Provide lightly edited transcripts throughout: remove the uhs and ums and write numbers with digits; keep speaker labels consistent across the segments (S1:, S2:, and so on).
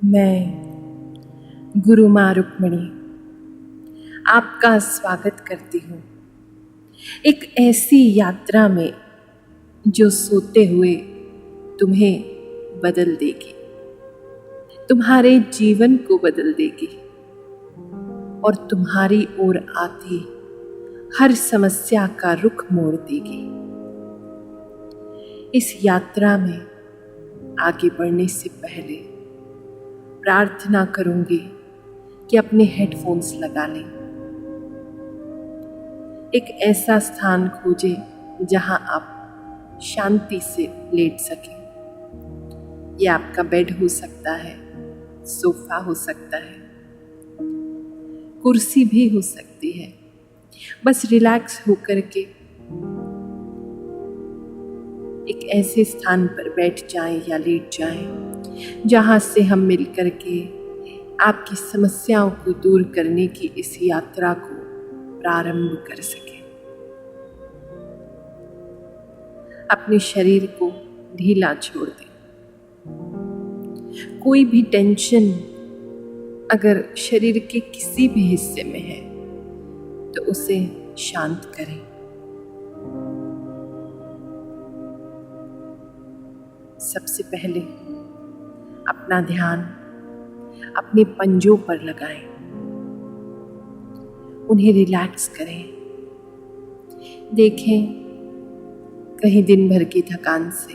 S1: मैं गुरु माँ रुक्मिणी आपका स्वागत करती हूँ एक ऐसी यात्रा में जो सोते हुए तुम्हें बदल देगी, तुम्हारे जीवन को बदल देगी और तुम्हारी ओर आती हर समस्या का रुख मोड़ देगी। इस यात्रा में आगे बढ़ने से पहले प्रार्थना करूंगी कि अपने हेडफोन्स लगा लें। एक ऐसा स्थान खोजें जहां आप शांति से लेट सकें। यह आपका बेड हो सकता है, सोफा हो सकता है, कुर्सी भी हो सकती है। बस रिलैक्स होकर के एक ऐसे स्थान पर बैठ जाएं या लेट जाएं जहां से हम मिलकर के आपकी समस्याओं को दूर करने की इस यात्रा को प्रारंभ कर सकें। अपने शरीर को ढीला छोड़ दें। कोई भी टेंशन अगर शरीर के किसी भी हिस्से में है तो उसे शांत करें। सबसे पहले अपना ध्यान अपने पंजों पर लगाएं, उन्हें रिलैक्स करें। देखें कहीं दिन भर की थकान से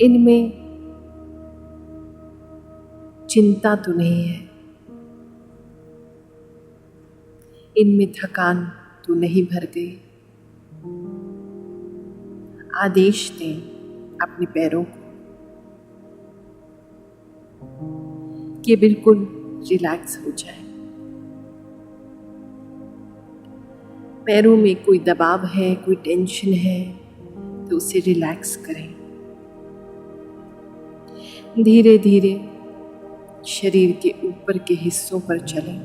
S1: इनमें चिंता तो नहीं है, इनमें थकान तो नहीं भर गई। आदेश दें अपने पैरों को कि बिल्कुल रिलैक्स हो जाए। पैरों में कोई दबाव है, कोई टेंशन है तो उसे रिलैक्स करें। धीरे धीरे शरीर के ऊपर के हिस्सों पर चलें।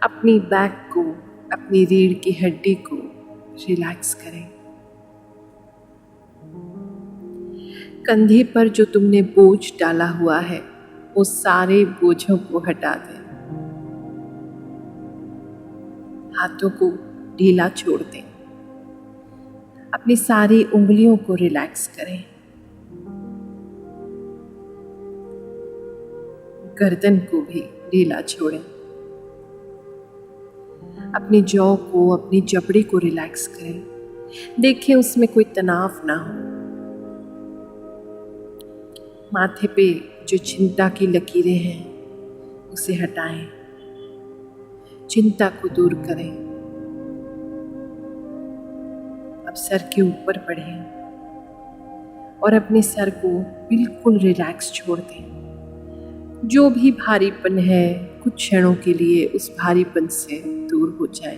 S1: अपनी बैक को, अपनी रीढ़ की हड्डी को रिलैक्स करें। कंधे पर जो तुमने बोझ डाला हुआ है वो सारे बोझों को हटा दें। हाथों को ढीला छोड़ दें। अपनी सारी उंगलियों को रिलैक्स करें। गर्दन को भी ढीला छोड़ें। अपनी जॉ को, अपनी जबड़े को रिलैक्स करें। देखें उसमें कोई तनाव ना हो। माथे पे जो चिंता की लकीरें हैं उसे हटाएं। चिंता को दूर करें। अब सर के ऊपर बढ़ें और अपने सर को बिल्कुल रिलैक्स छोड़ दें। जो भी भारीपन है कुछ क्षणों के लिए उस भारीपन से दूर हो जाए।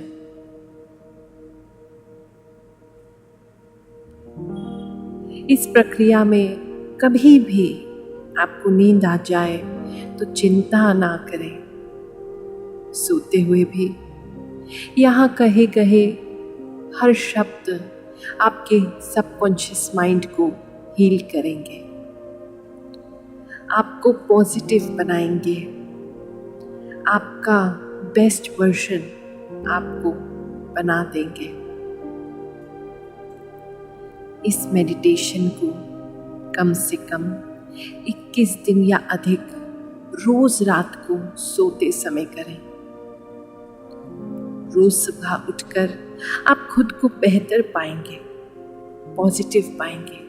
S1: इस प्रक्रिया में कभी भी आपको नींद आ जाए तो चिंता ना करें। सोते हुए भी यहाँ कहे कहे हर शब्द आपके सबकॉन्शियस माइंड को हील करेंगे, आपको पॉजिटिव बनाएंगे। आपका बेस्ट वर्जन आपको बना देंगे। इस मेडिटेशन को कम से कम 21 दिन या अधिक रोज रात को सोते समय करें। रोज सुबह उठकर आप खुद को बेहतर पाएंगे, पॉजिटिव पाएंगे,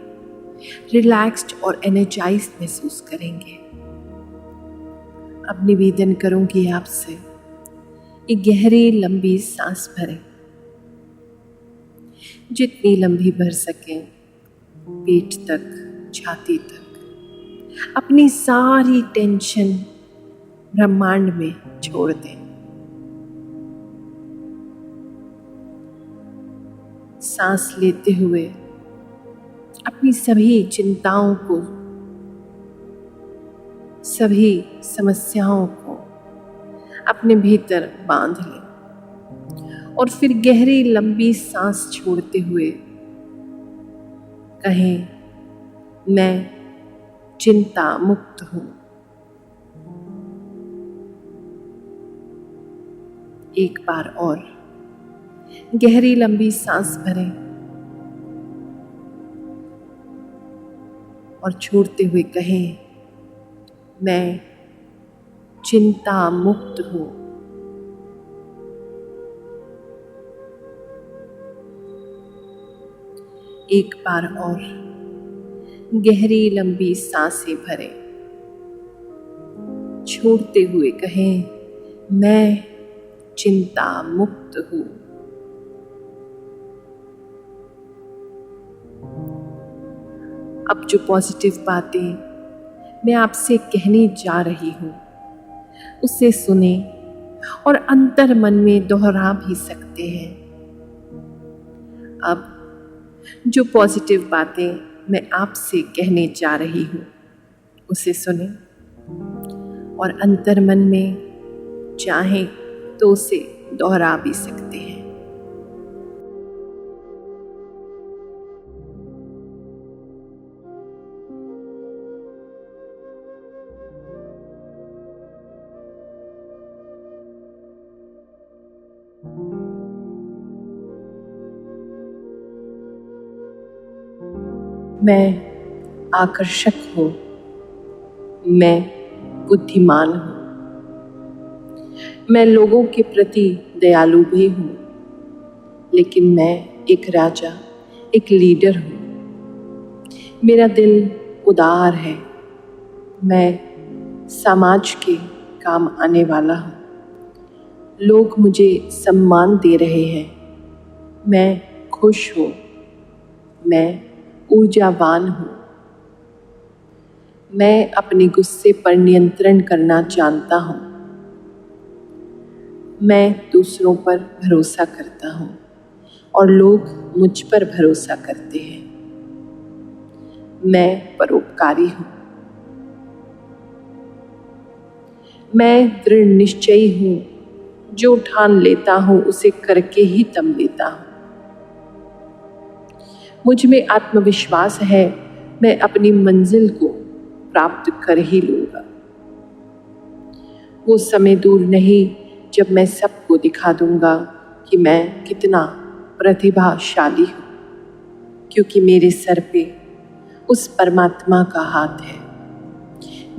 S1: रिलैक्स्ड और एनर्जाइज्ड महसूस करेंगे। अब निवेदन करूंगी आपसे, एक गहरी लंबी सांस भरें। जितनी लंबी भर सकें, पेट तक, छाती तक। अपनी सारी टेंशन ब्रह्मांड में छोड़ दें। सांस लेते हुए अपनी सभी चिंताओं को, सभी समस्याओं को अपने भीतर बांध लें और फिर गहरी लंबी सांस छोड़ते हुए कहें, मैं चिंता मुक्त हूँ। एक बार और गहरी लंबी सांस भरें और छोड़ते हुए कहें, मैं चिंता मुक्त हूँ। एक बार और गहरी लंबी सांसें भरें, छोड़ते हुए कहें, मैं चिंता मुक्त हूँ। अब जो पॉजिटिव बातें मैं आपसे कहने जा रही हूँ उसे सुने और अंतर मन में दोहरा भी सकते हैं। अब जो पॉजिटिव बातें मैं आपसे कहने जा रही हूँ उसे सुने और अंतर मन में चाहें तो उसे दोहरा भी सकते हैं। मैं आकर्षक हूँ, मैं बुद्धिमान हूँ, मैं लोगों के प्रति दयालु भी हूँ, लेकिन मैं एक राजा, एक लीडर हूँ। मेरा दिल उदार है, मैं समाज के काम आने वाला हूँ। लोग मुझे सम्मान दे रहे हैं, मैं खुश हूँ, मैं ऊर्जावान हूँ। मैं अपने गुस्से पर नियंत्रण करना जानता हूँ। मैं दूसरों पर भरोसा करता हूँ और लोग मुझ पर भरोसा करते हैं। मैं परोपकारी हूँ। मैं दृढ़ निश्चयी हूँ, जो ठान लेता हूँ उसे करके ही दम लेता हूँ। मुझ में आत्मविश्वास है, मैं अपनी मंजिल को प्राप्त कर ही लूँगा। वो समय दूर नहीं जब मैं सबको दिखा दूँगा कि मैं कितना प्रतिभाशाली हूँ, क्योंकि मेरे सर पे उस परमात्मा का हाथ है।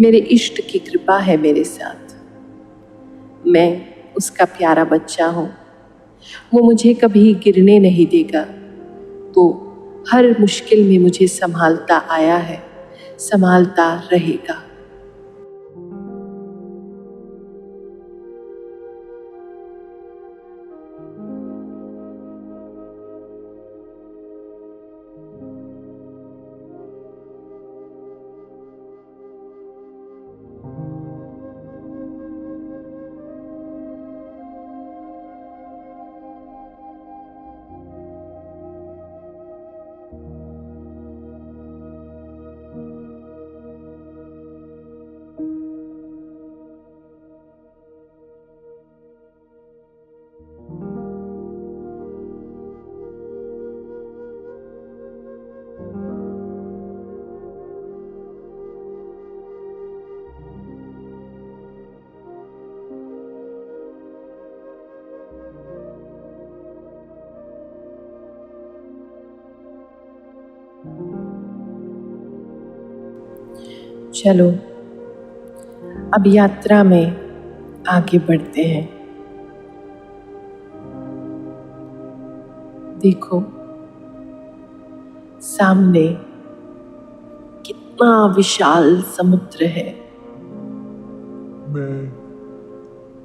S1: मेरे इष्ट की कृपा है मेरे साथ। मैं उसका प्यारा बच्चा हूँ। वो मुझे कभी गिरने नहीं देगा। वो हर मुश्किल में मुझे संभालता आया है, संभालता रहेगा। चलो अब यात्रा में आगे बढ़ते हैं। देखो सामने कितना विशाल समुद्र है।
S2: मैं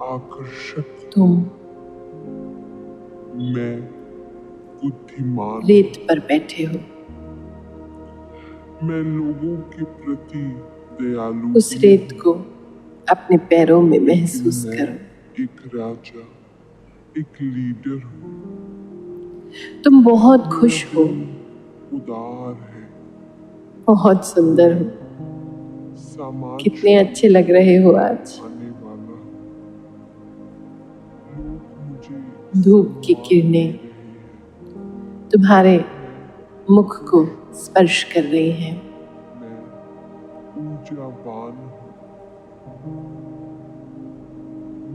S2: आकर्षक,
S1: तुम
S2: मैं बुद्धिमान,
S1: रेत पर बैठे हो।
S2: मैं लोगों के प्रति दयालु
S1: उस रेत को अपने पैरों में महसूस
S2: मैं
S1: करो।
S2: एक राजा, एक लीडर हूँ।
S1: तुम बहुत खुश हो,
S2: उदार है,
S1: बहुत सुंदर हो।
S2: समाज
S1: कितने अच्छे लग रहे हो आज।
S2: आने वाला हूँ। लोग मुझे
S1: धूप की
S2: सम्मान
S1: किरणें
S2: दे रहे हैं।
S1: तुम्हारे मुख को स्पर्श कर रही हैं।
S2: ऊर्जावान हूँ।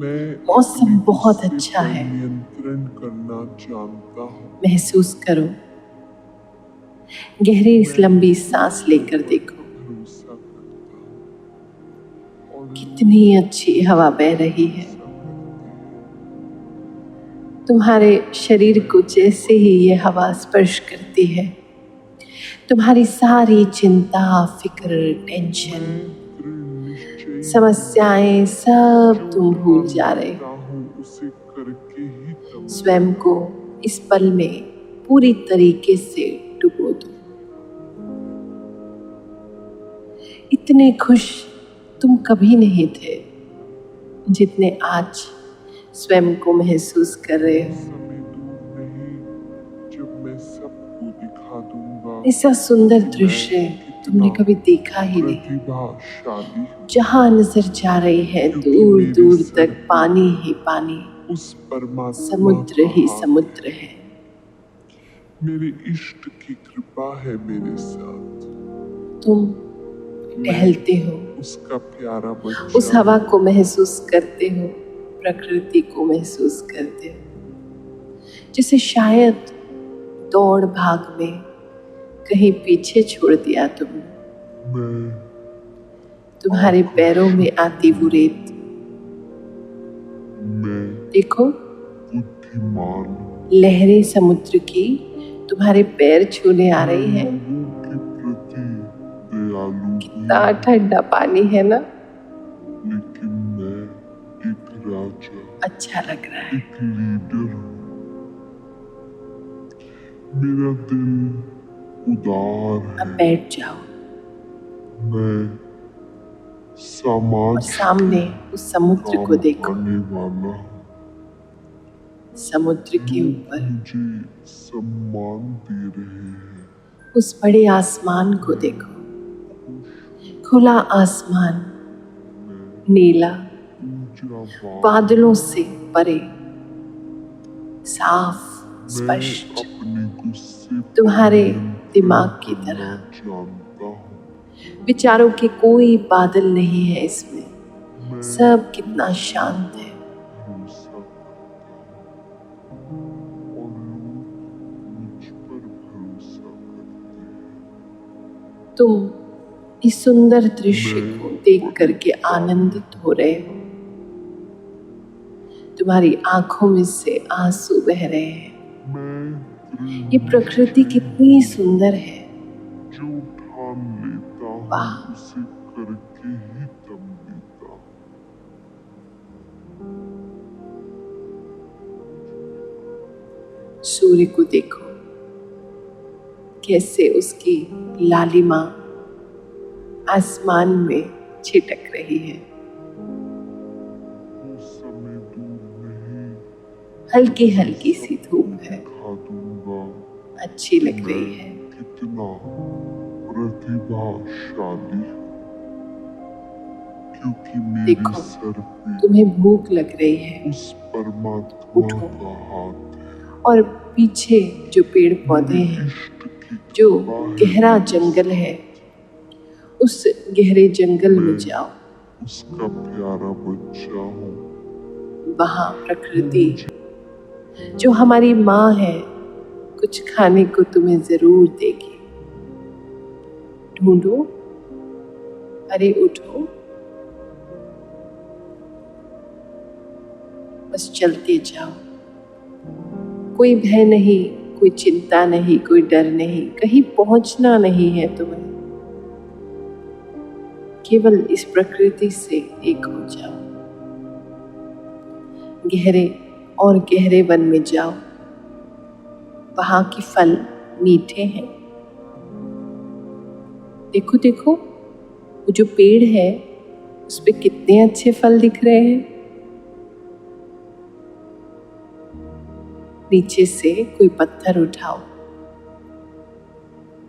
S2: मैं
S1: मौसम
S2: अपने
S1: बहुत
S2: गुस्से
S1: अच्छा
S2: पर
S1: है।
S2: नियंत्रण करना जानता हूँ।
S1: महसूस करो, गहरी इस
S2: मैं
S1: लंबी सांस लेकर
S2: पर
S1: देखो,
S2: भरोसा करता हूँ और
S1: कितनी अच्छी हवा बह रही है।
S2: भरोसा करती है।
S1: तुम्हारे शरीर को जैसे ही ये हवा स्पर्श करती है, तुम्हारी सारी चिंता, फिक्र, टेंशन,
S2: मैं दृढ़ निश्चयी
S1: समस्याएं
S2: हूँ।
S1: सब
S2: जो
S1: तुम भूल
S2: ठान
S1: जा रहे
S2: लेता
S1: हो।
S2: हूँ उसे करके ही दम
S1: स्वयं को इस पल में पूरी तरीके से डुबो दो। इतने खुश तुम कभी नहीं थे जितने आज स्वयं को महसूस कर रहे हो।
S2: समय दूर नहीं जब मैं सबको दिखा दूंगा
S1: ऐसा सुंदर
S2: कि मैं
S1: दृश्य तुमने
S2: कितना
S1: कभी देखा ही नहीं।
S2: प्रतिभाशाली हूँ।
S1: जहां नजर जा रही है
S2: क्योंकि
S1: दूर
S2: मेरे
S1: दूर
S2: सर
S1: तक
S2: पे
S1: पानी ही पानी,
S2: उस परमात्मा
S1: समुद्र
S2: का
S1: ही
S2: हाथ
S1: समुद्र
S2: है।
S1: है।
S2: मेरे इष्ट की कृपा है मेरे साथ।
S1: तुम
S2: मैं
S1: टहलते हो,
S2: उसका प्यारा
S1: उस
S2: बच्चा
S1: हवा
S2: हूँ।
S1: को महसूस करते हो, प्रकृति को महसूस करते हो, जिसे शायद दौड़ भाग में कहीं पीछे छोड़ दिया तुमने।
S2: मैं
S1: तुम्हारे पैरों में
S2: आकर्षक
S1: आती वो रेत
S2: मैं
S1: देखो,
S2: बुद्धिमान हूँ।
S1: लहरें समुद्र की तुम्हारे पैर छूने आ रही
S2: मैं
S1: है।
S2: लोगों के प्रति दयालु भी
S1: कितना
S2: हूँ।
S1: ठंडा पानी है ना,
S2: लेकिन मैं एक राजा,
S1: अच्छा लग रहा है।
S2: एक लीडर हूँ। मेरा दिल उदार
S1: अब
S2: है।
S1: बैठ जाओ
S2: मैं
S1: और
S2: समाज
S1: सामने
S2: के
S1: उस समुद्र को
S2: काम
S1: देखो।
S2: आने वाला हूँ।
S1: समुद्र के
S2: लोग
S1: ऊपर
S2: मुझे सम्मान दे रहे हैं।
S1: उस बड़े आसमान को देखो,
S2: खुश
S1: खुला आसमान,
S2: मैं
S1: नीला,
S2: ऊर्जावान
S1: बादलों से परे, साफ,
S2: मैं
S1: स्पष्ट,
S2: अपने गुस्से पर
S1: तुम्हारे
S2: नियंत्रण
S1: दिमाग की
S2: करना
S1: तरह।
S2: जानता हूँ।
S1: विचारों के कोई बादल नहीं है इसमें,
S2: मैं
S1: सब कितना शांत है।
S2: भरोसा करता हूँ और लोग मुझ पर भरोसा करते हैं।
S1: तुम इस सुंदर दृश्य को देख करके आनंदित हो रहे हो। तुम्हारी आंखों में से आंसू बह रहे हैं।
S2: मैं
S1: ये प्रकृति कितनी सुंदर है।
S2: जो ठान लेता
S1: वाह,
S2: हूँ उसे करके ही दम देता हूँ।
S1: सूर्य को देखो, कैसे उसकी लालिमा आसमान में छिटक रही है।
S2: वो समय दूर नहीं
S1: हल्की हल्की सी धूप है,
S2: दिखा दूंगा
S1: अच्छी लग रही है।
S2: कितना प्रतिभाशाली हूँ। क्योंकि मेरे
S1: देखो,
S2: सर पे
S1: तुम्हें भूख लग रही है,
S2: उस परमात्मा
S1: उठो।
S2: का हाथ है।
S1: और पीछे जो पेड़ पौधे
S2: मेरे
S1: हैं,
S2: इष्ट की
S1: जो
S2: कृपा है
S1: गहरा
S2: मेरे
S1: जंगल
S2: साथ।
S1: है, उस गहरे जंगल में
S2: मैं
S1: जाओ।
S2: उसका प्यारा बच्चा हूँ।
S1: वहां
S2: वो
S1: प्रकृति
S2: मुझे
S1: जो हमारी माँ है, कुछ खाने को तुम्हें जरूर देगी। ढूंढो, अरे उठो, बस चलते जाओ। कोई भय नहीं, कोई चिंता नहीं, कोई डर नहीं, कहीं पहुंचना नहीं है तुम्हें। केवल इस प्रकृति से एक हो जाओ। गहरे और गहरे वन में जाओ। वहां के फल मीठे हैं। देखो देखो, वो जो पेड़ है उस पे कितने अच्छे फल दिख रहे हैं। नीचे से कोई पत्थर उठाओ,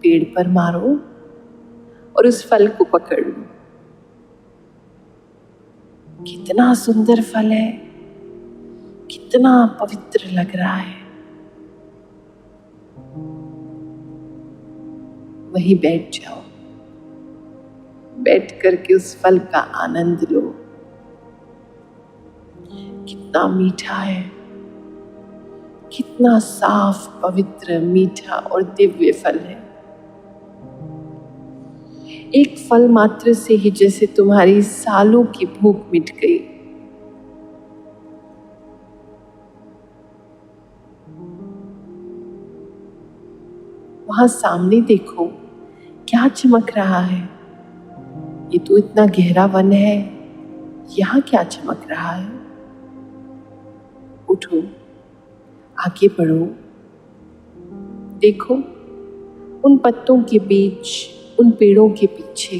S1: पेड़ पर मारो और उस फल को पकड़ लो। कितना सुंदर फल है, कितना पवित्र लग रहा है। वहीं बैठ जाओ, बैठ करके उस फल का आनंद लो। कितना मीठा है, कितना साफ, पवित्र, मीठा और दिव्य फल है। एक फल मात्र से ही जैसे तुम्हारी सालों की भूख मिट गई। वहां सामने देखो, क्या चमक रहा है? ये तो इतना गहरा वन है, यहाँ क्या चमक रहा है? उठो, आगे बढ़ो, देखो उन पत्तों के बीच, उन पेड़ों के पीछे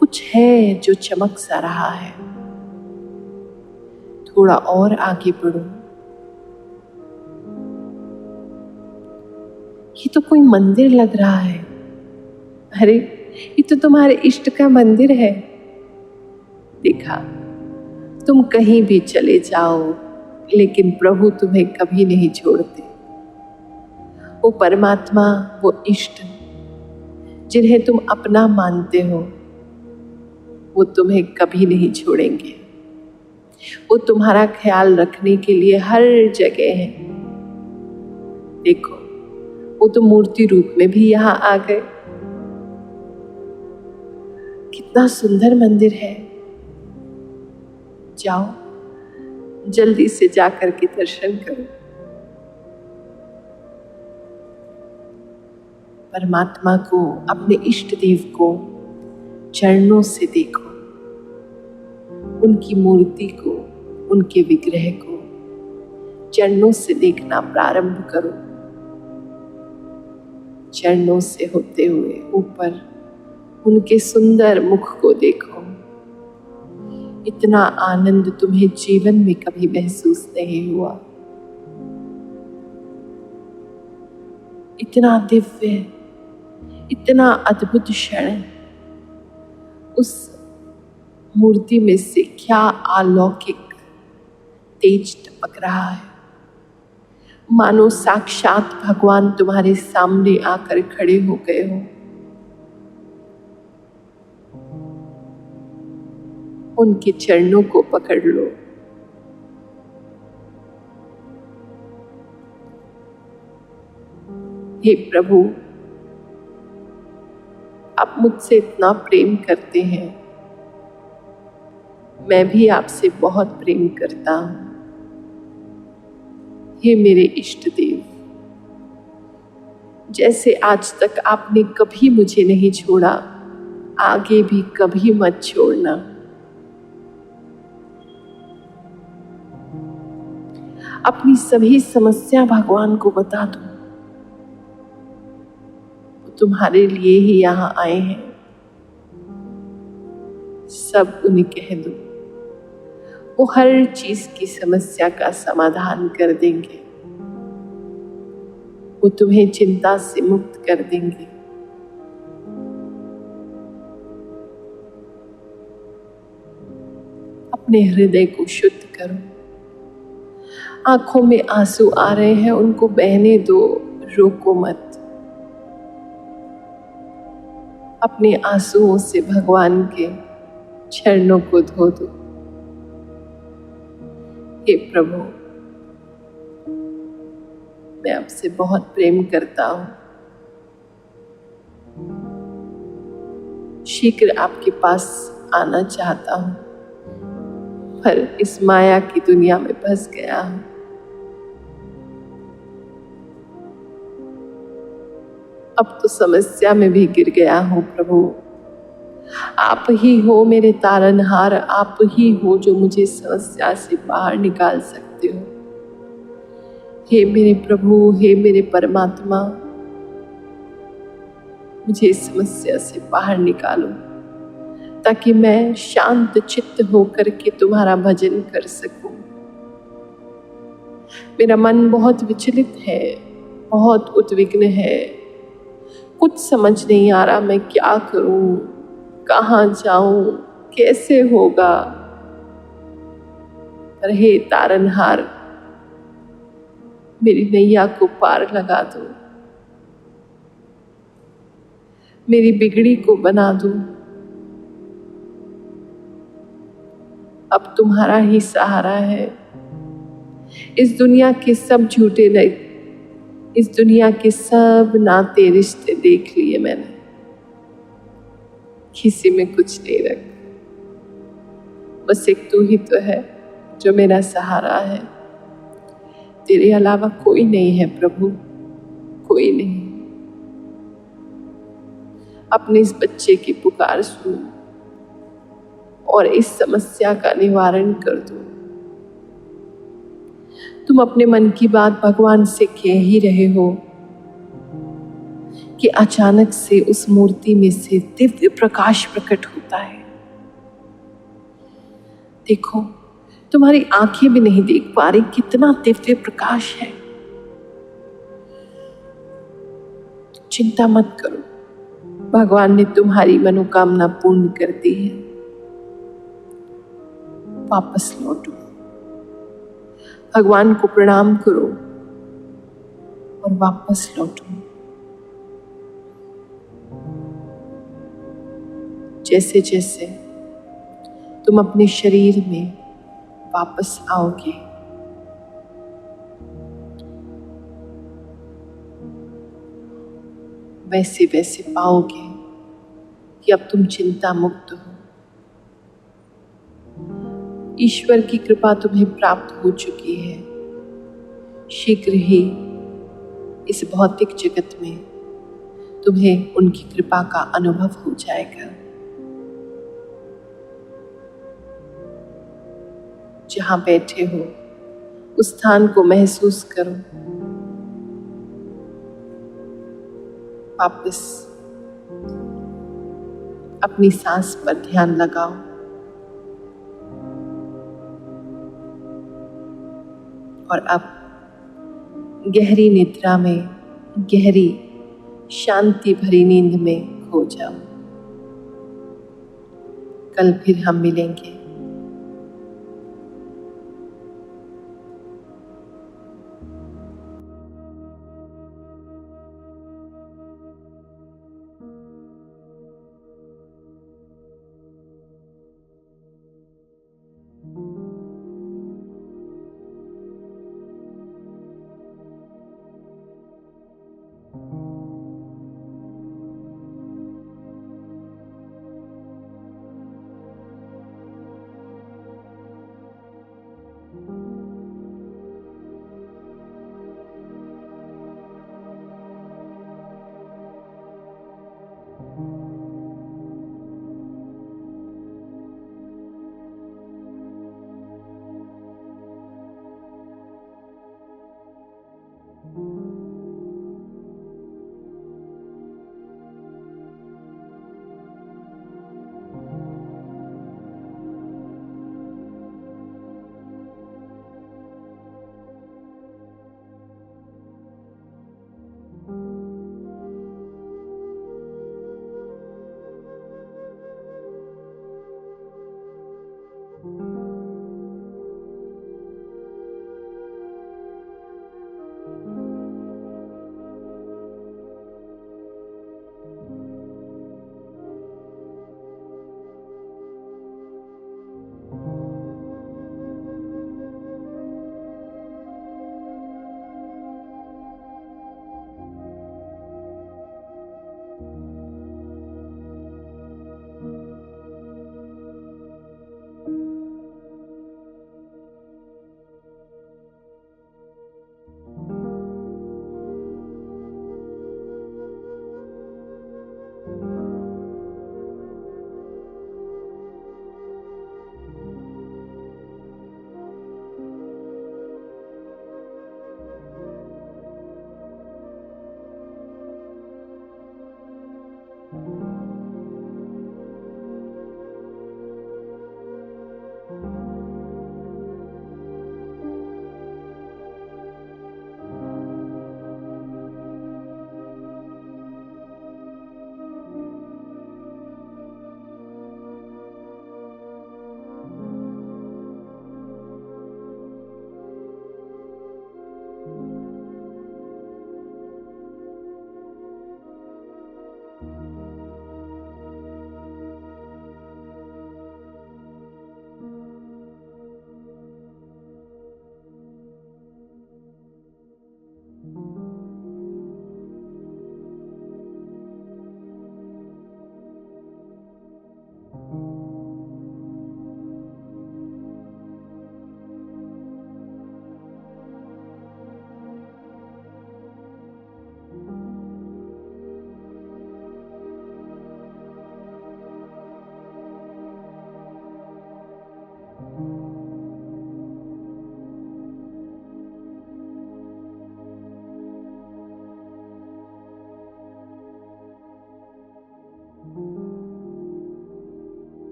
S1: कुछ है जो चमक सा रहा है। थोड़ा और आगे बढ़ो, ये तो कोई मंदिर लग रहा है। अरे ये तो तुम्हारे इष्ट का मंदिर है। देखा, तुम कहीं भी चले जाओ लेकिन प्रभु तुम्हें कभी नहीं छोड़ते। वो परमात्मा, वो इष्ट जिन्हें तुम अपना मानते हो, वो तुम्हें कभी नहीं छोड़ेंगे। वो तुम्हारा ख्याल रखने के लिए हर जगह है। देखो, वो तो मूर्ति रूप में भी यहाँ आ गए। कितना सुंदर मंदिर है। जाओ, जल्दी से जाकर के दर्शन करो। परमात्मा को, अपने इष्ट देव को चरणों से देखो, उनकी मूर्ति को, उनके विग्रह को चरणों से देखना प्रारंभ करो। चरणों से होते हुए ऊपर उनके सुंदर मुख को देखो। इतना आनंद तुम्हें जीवन में कभी महसूस नहीं हुआ। इतना दिव्य, इतना अद्भुत क्षण। उस मूर्ति में से क्या अलौकिक तेज टपक रहा है, मानो साक्षात भगवान तुम्हारे सामने आकर खड़े हो गए हो। उनके चरणों को पकड़ लो। हे प्रभु, आप मुझसे इतना प्रेम करते हैं, मैं भी आपसे बहुत प्रेम करता हूं। हे मेरे इष्ट देव, जैसे आज तक आपने कभी मुझे नहीं छोड़ा, आगे भी कभी मत छोड़ना। अपनी सभी समस्या भगवान को बता दो। वो तुम्हारे लिए ही यहाँ आए हैं। सब उन्हें कह दो, वो हर चीज की समस्या का समाधान कर देंगे। वो तुम्हें चिंता से मुक्त कर देंगे। अपने हृदय को शुद्ध करो। आंखों में आंसू आ रहे हैं, उनको बहने दो, रोको मत। अपने आंसुओं से भगवान के चरणों को धो दो। हे प्रभु, मैं आपसे बहुत प्रेम करता हूं। शीघ्र आपके पास आना चाहता हूं, पर इस माया की दुनिया में फंस गया हूं। अब तो समस्या में भी गिर गया हूं प्रभु। आप ही हो मेरे तारनहार, आप ही हो जो मुझे समस्या से बाहर निकाल सकते हो। हे मेरे प्रभु, हे मेरे परमात्मा, मुझे इस समस्या से बाहर निकालो, ताकि मैं शांत चित्त होकर के तुम्हारा भजन कर सकूं। मेरा मन बहुत विचलित है, बहुत उद्विग्न है। कुछ समझ नहीं आ रहा मैं क्या करूं, कहाँ जाऊं, कैसे होगा। पर हे तारनहार, मेरी नैया को पार लगा दो, मेरी बिगड़ी को बना दो। अब तुम्हारा ही सहारा है। इस दुनिया के सब झूठे नहीं, इस दुनिया के सब नाते रिश्ते देख लिए मैंने, किसी में कुछ नहीं रखा। बस एक तू ही तो है जो मेरा सहारा है। तेरे अलावा कोई नहीं है प्रभु, कोई नहीं। अपने इस बच्चे की पुकार सुन और इस समस्या का निवारण कर दो। तुम अपने मन की बात भगवान से कह ही रहे हो कि अचानक से उस मूर्ति में से दिव्य प्रकाश प्रकट होता है। देखो, तुम्हारी आंखें भी नहीं देख पा रही कितना दिव्य प्रकाश है। चिंता मत करो, भगवान ने तुम्हारी मनोकामना पूर्ण कर दी है। वापस लौटो, भगवान को प्रणाम करो और वापस लौटो। जैसे जैसे तुम अपने शरीर में वापस आओगे, वैसे वैसे पाओगे कि अब तुम चिंता मुक्त हो। ईश्वर की कृपा तुम्हें प्राप्त हो चुकी है। शीघ्र ही इस भौतिक जगत में तुम्हें उनकी कृपा का अनुभव हो जाएगा। जहां बैठे हो उस स्थान को महसूस करो। वापस अपनी सांस पर ध्यान लगाओ और अब गहरी निद्रा में, गहरी शांति भरी नींद में खो जाओ। कल फिर हम मिलेंगे।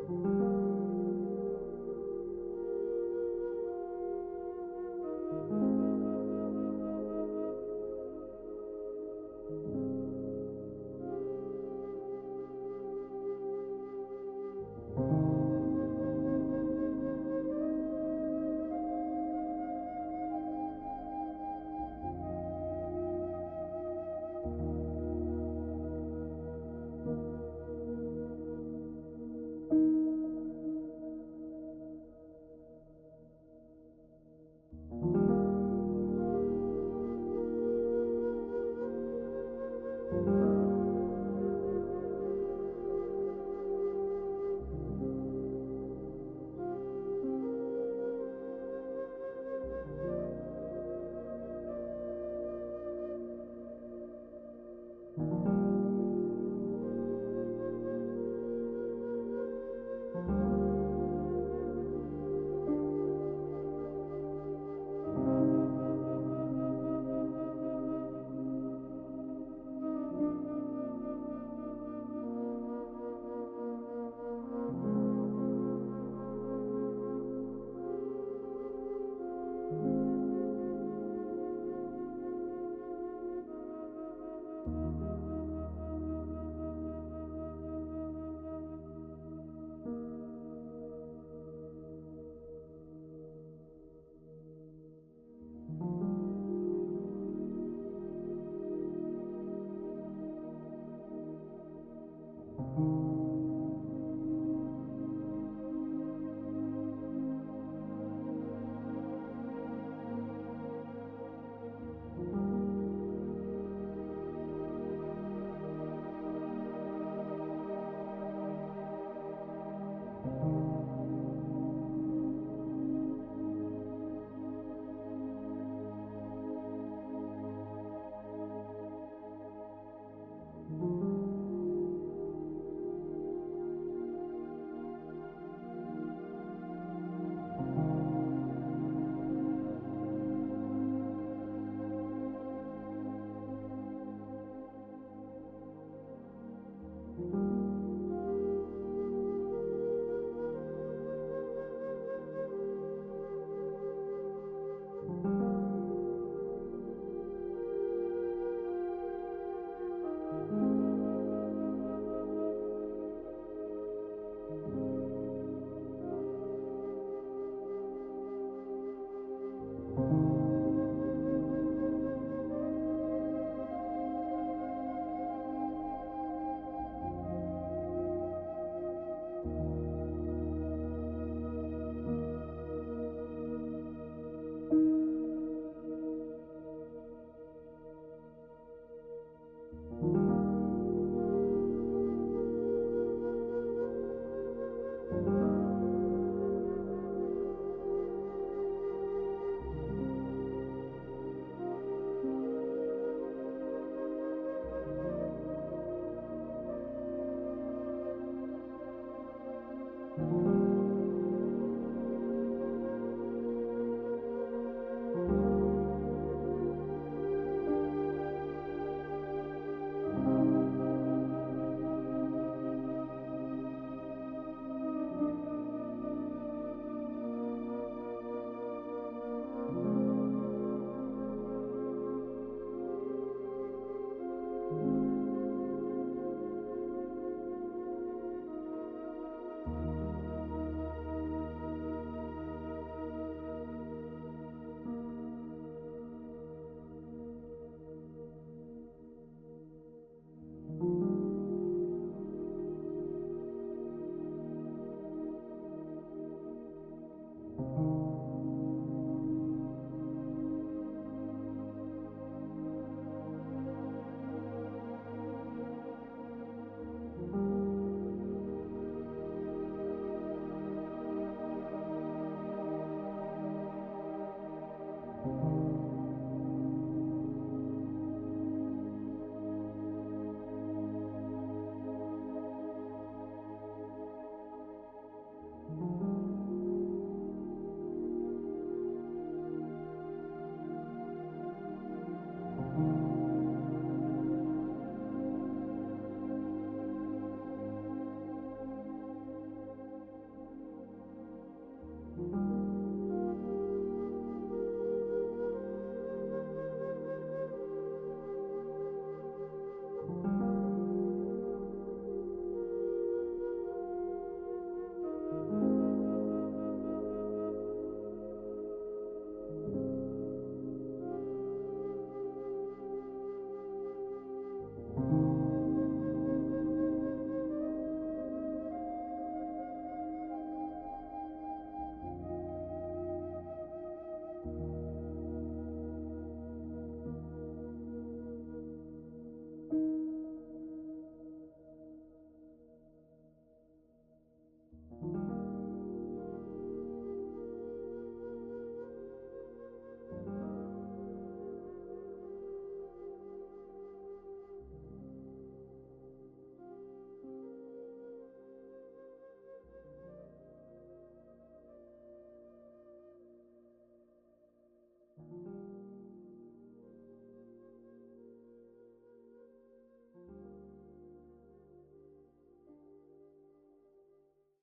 S1: हो।